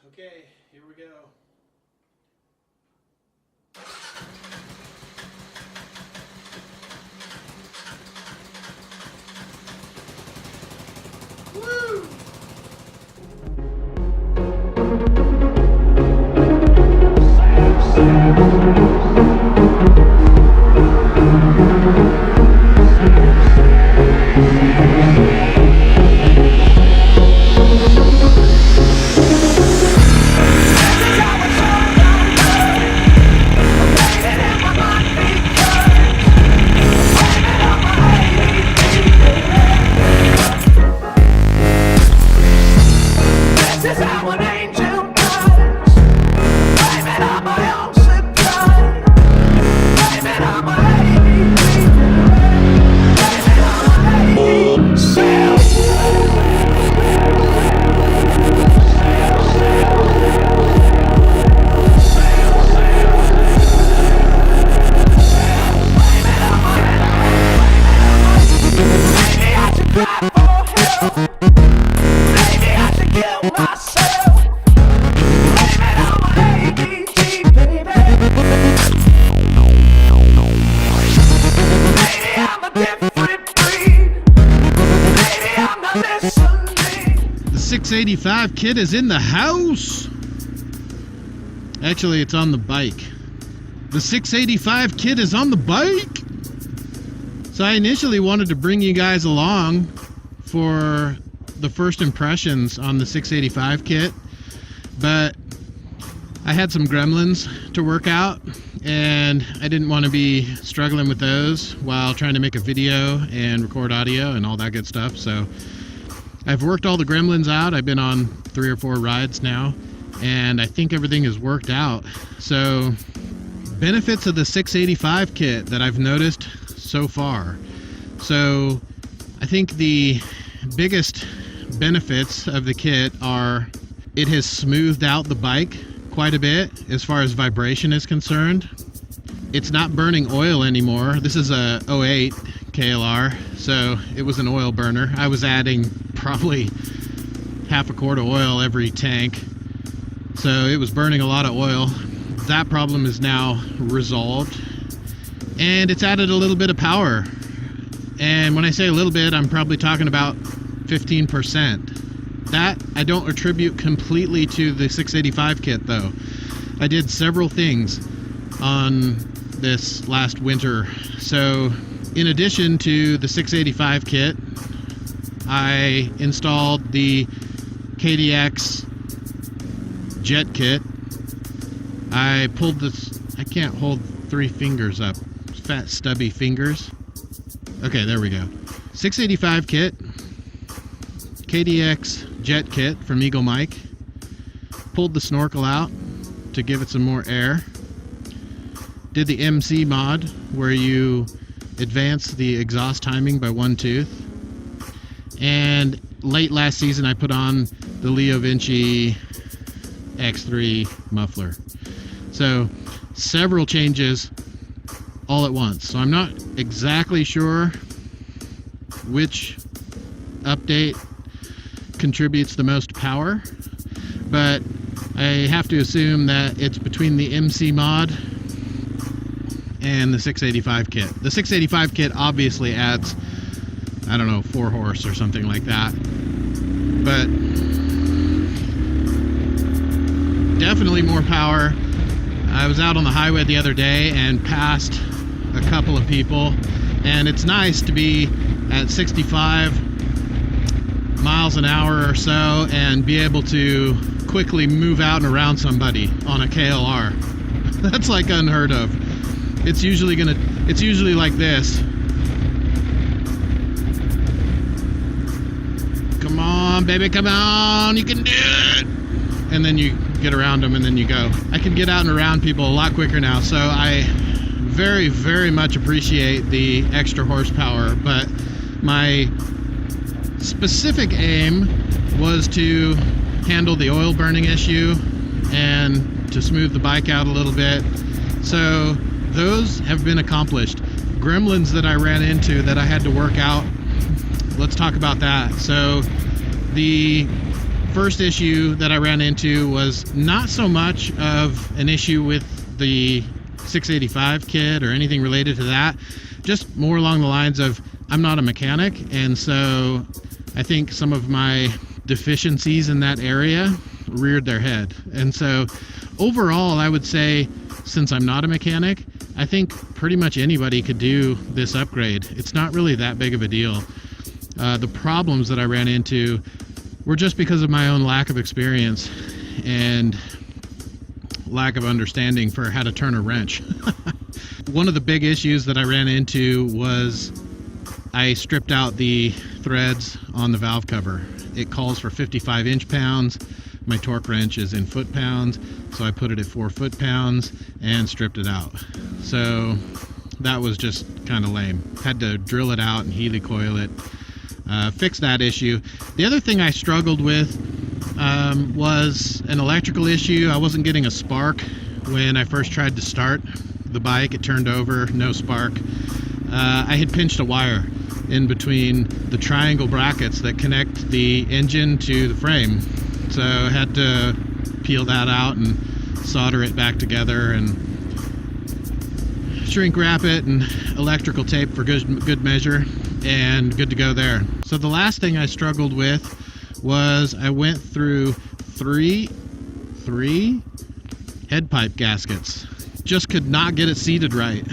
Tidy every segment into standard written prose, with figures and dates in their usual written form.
Okay, here we go. Woo! The 685 kit is in the house. Actually, it's on the bike. The 685 kit is on the bike. So I initially wanted to bring you guys along for the first impressions on the 685 kit, but I had some gremlins to work out and I didn't want to be struggling with those while trying to make a video and record audio and all that good stuff. So I've worked all the gremlins out. I've been on 3 or 4 rides now and I think everything has worked out. So benefits of the 685 kit that I've noticed so far. So I think the biggest benefits of the kit are it has smoothed out the bike quite a bit as far as vibration is concerned. It's not burning oil anymore. This is a 08 KLR, so it was an oil burner. I was adding probably half a quart of oil every tank, so it was burning a lot of oil. That problem is now resolved, and it's added a little bit of power. And when I say a little bit, I'm probably talking about 15%. That I don't attribute completely to the 685 kit though. I did several things on this last winter. So in addition to the 685 kit, I installed the KDX jet kit. I pulled this, I can't hold 3 fingers up, fat stubby fingers. Okay, there we go. 685 kit, KDX jet kit from Eagle Mike. Pulled the snorkel out to give it some more air. Did the MC mod where you advance the exhaust timing by 1 tooth. And late last season I put on the Leo Vinci X3 muffler. So several changes all at once. So I'm not exactly sure which update contributes the most power, but I have to assume that it's between the MC mod and the 685 kit. The 685 kit obviously adds, I don't know, 4 horse or something like that, but definitely more power. I was out on the highway the other day and passed a couple of people, and it's nice to be at 65 miles an hour or so and be able to quickly move out and around somebody on a KLR. That's like unheard of. It's usually like this. Come on, baby, come on, you can do it. And then you get around them and then you go. I can get out and around people a lot quicker now, so I very, very much appreciate the extra horsepower, but my specific aim was to handle the oil burning issue and to smooth the bike out a little bit. So those have been accomplished. Gremlins that I ran into that I had to work out, let's talk about that. So the first issue that I ran into was not so much of an issue with the 685 kit or anything related to that, just more along the lines of I'm not a mechanic, and so I think some of my deficiencies in that area reared their head. And so overall, I would say, since I'm not a mechanic, I think pretty much anybody could do this upgrade. It's not really that big of a deal. The problems that I ran into were just because of my own lack of experience and lack of understanding for how to turn a wrench. One of the big issues that I ran into was I stripped out the threads on the valve cover. It calls for 55 inch-pounds. My torque wrench is in foot-pounds, so I put it at 4 foot-pounds and stripped it out. So that was just kind of lame. Had to drill it out and helicoil it. Fix that issue. The other thing I struggled with was an electrical issue. I wasn't getting a spark when I first tried to start the bike. It turned over, no spark. I had pinched a wire in between the triangle brackets that connect the engine to the frame. So I had to peel that out and solder it back together and shrink wrap it and electrical tape for good measure, and good to go there. So the last thing I struggled with was I went through three head pipe gaskets. Just could not get it seated right.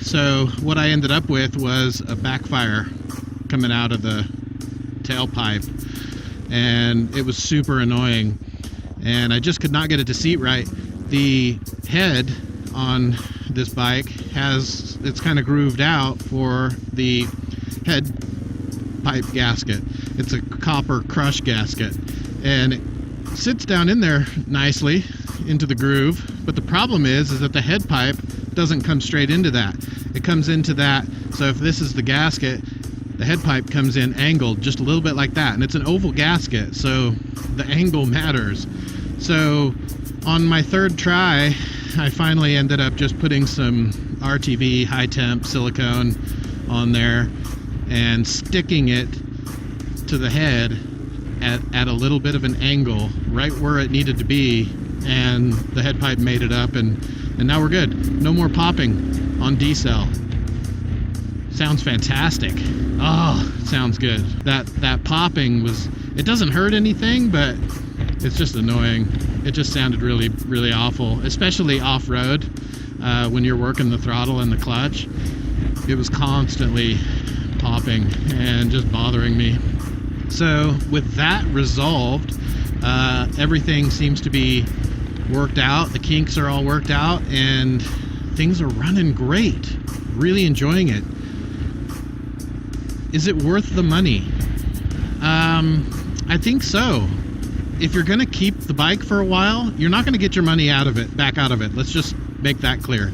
So what I ended up with was a backfire coming out of the tailpipe, and it was super annoying, and I just could not get it to seat right. The head on this bike it's kind of grooved out for the head pipe gasket. It's a copper crush gasket, and it sits down in there nicely into the groove, but the problem is that the head pipe doesn't come straight into that. It comes into that, so if this is the gasket, the head pipe comes in angled just a little bit like that, and it's an oval gasket, so the angle matters. So on my third try, I finally ended up just putting some RTV high temp silicone on there and sticking it to the head at a little bit of an angle right where it needed to be, and the head pipe made it up, and now we're good. No more popping on D-cell. Sounds fantastic. Oh, sounds good. That popping it doesn't hurt anything, but it's just annoying. It just sounded really, really awful, especially off-road when you're working the throttle and the clutch. It was constantly popping and just bothering me. So with that resolved, everything seems to be worked out. The kinks are all worked out, and things are running great. Really enjoying it. Is it worth the money? I think so. If you're going to keep the bike for a while, you're not going to get your money back out of it. Let's just make that clear.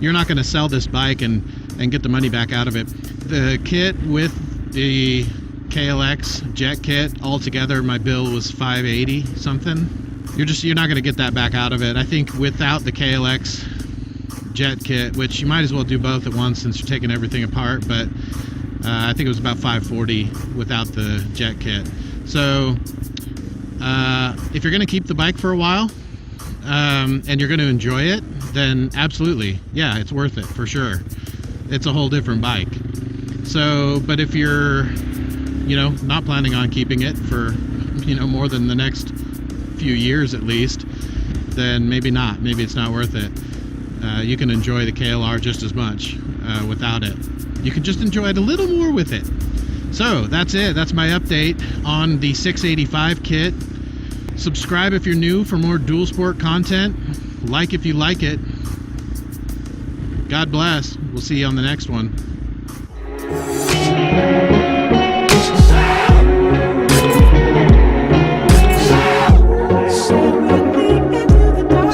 You're not going to sell this bike and get the money back out of it. The kit with the KLX jet kit altogether, my bill was $580 something. You're not going to get that back out of it. I think without the KLX jet kit, which you might as well do both at once since you're taking everything apart, but I think it was about $540 without the jet kit. So if you're going to keep the bike for a while and you're going to enjoy it, then absolutely, yeah, it's worth it for sure. It's a whole different bike. So, but if you're, not planning on keeping it for, more than the next few years at least, then maybe not. Maybe it's not worth it. You can enjoy the KLR just as much without it. You can just enjoy it a little more with it. So that's it. That's my update on the 685 kit. Subscribe if you're new for more dual sport content. Like if you like it. God bless. We'll see you on the next one. Say with me into the dark.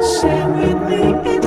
Say with me into